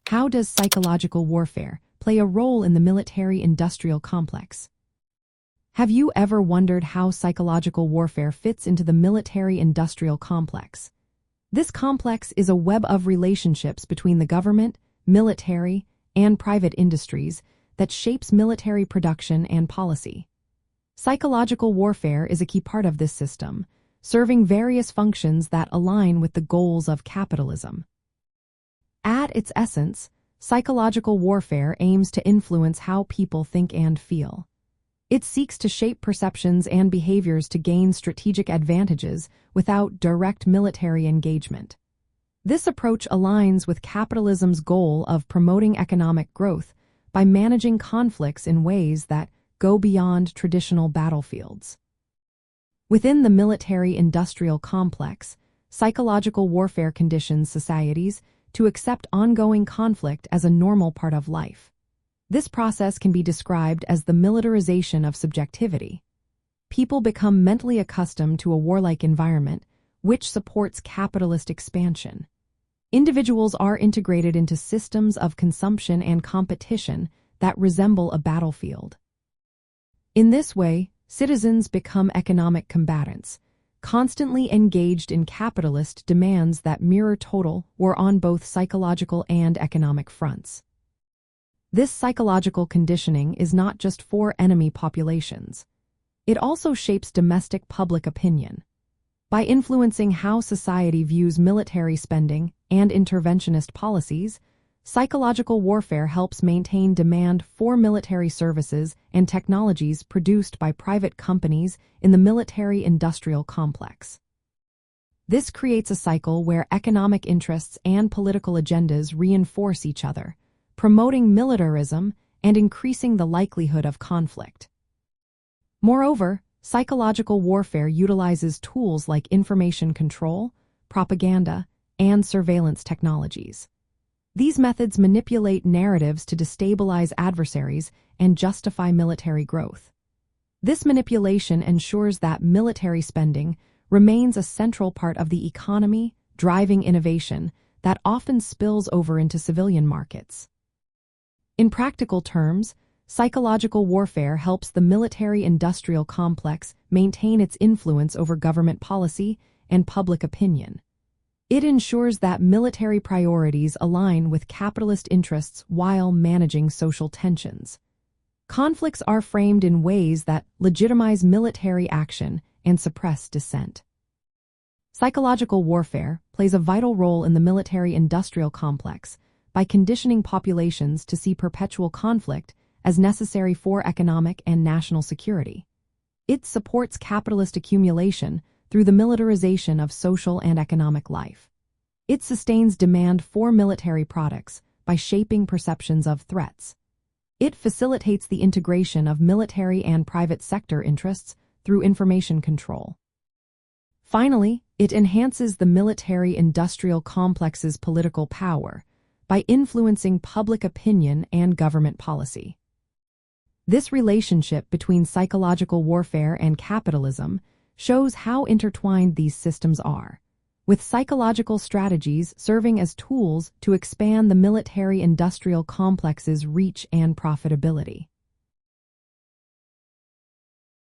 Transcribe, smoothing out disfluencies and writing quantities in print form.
How does psychological warfare play a role in the military-industrial complex? Have you ever wondered how psychological warfare fits into the military-industrial complex? This complex is a web of relationships between the government, military, and private industries that shapes military production and policy. Psychological warfare is a key part of this system, serving various functions that align with the goals of capitalism. At its essence, psychological warfare aims to influence how people think and feel. It seeks to shape perceptions and behaviors to gain strategic advantages without direct military engagement. This approach aligns with capitalism's goal of promoting economic growth by managing conflicts in ways that go beyond traditional battlefields. Within the military-industrial complex, psychological warfare conditions societies to accept ongoing conflict as a normal part of life. This process can be described as the militarization of subjectivity. People become mentally accustomed to a warlike environment, which supports capitalist expansion. Individuals are integrated into systems of consumption and competition that resemble a battlefield. In this way, citizens become economic combatants, constantly engaged in capitalist demands that mirror total war on both psychological and economic fronts. This psychological conditioning is not just for enemy populations. It also shapes domestic public opinion. By influencing how society views military spending and interventionist policies, psychological warfare helps maintain demand for military services and technologies produced by private companies in the military-industrial complex. This creates a cycle where economic interests and political agendas reinforce each other, promoting militarism and increasing the likelihood of conflict. Moreover, psychological warfare utilizes tools like information control, propaganda, and surveillance technologies. These methods manipulate narratives to destabilize adversaries and justify military growth. This manipulation ensures that military spending remains a central part of the economy, driving innovation that often spills over into civilian markets. In practical terms, psychological warfare helps the military-industrial complex maintain its influence over government policy and public opinion. It ensures that military priorities align with capitalist interests while managing social tensions. Conflicts are framed in ways that legitimize military action and suppress dissent. Psychological warfare plays a vital role in the military-industrial complex by conditioning populations to see perpetual conflict as necessary for economic and national security. It supports capitalist accumulation through the militarization of social and economic life. It sustains demand for military products by shaping perceptions of threats. It facilitates the integration of military and private sector interests through information control. Finally, it enhances the military-industrial complex's political power by influencing public opinion and government policy. This relationship between psychological warfare and capitalism shows how intertwined these systems are, with psychological strategies serving as tools to expand the military-industrial complex's reach and profitability.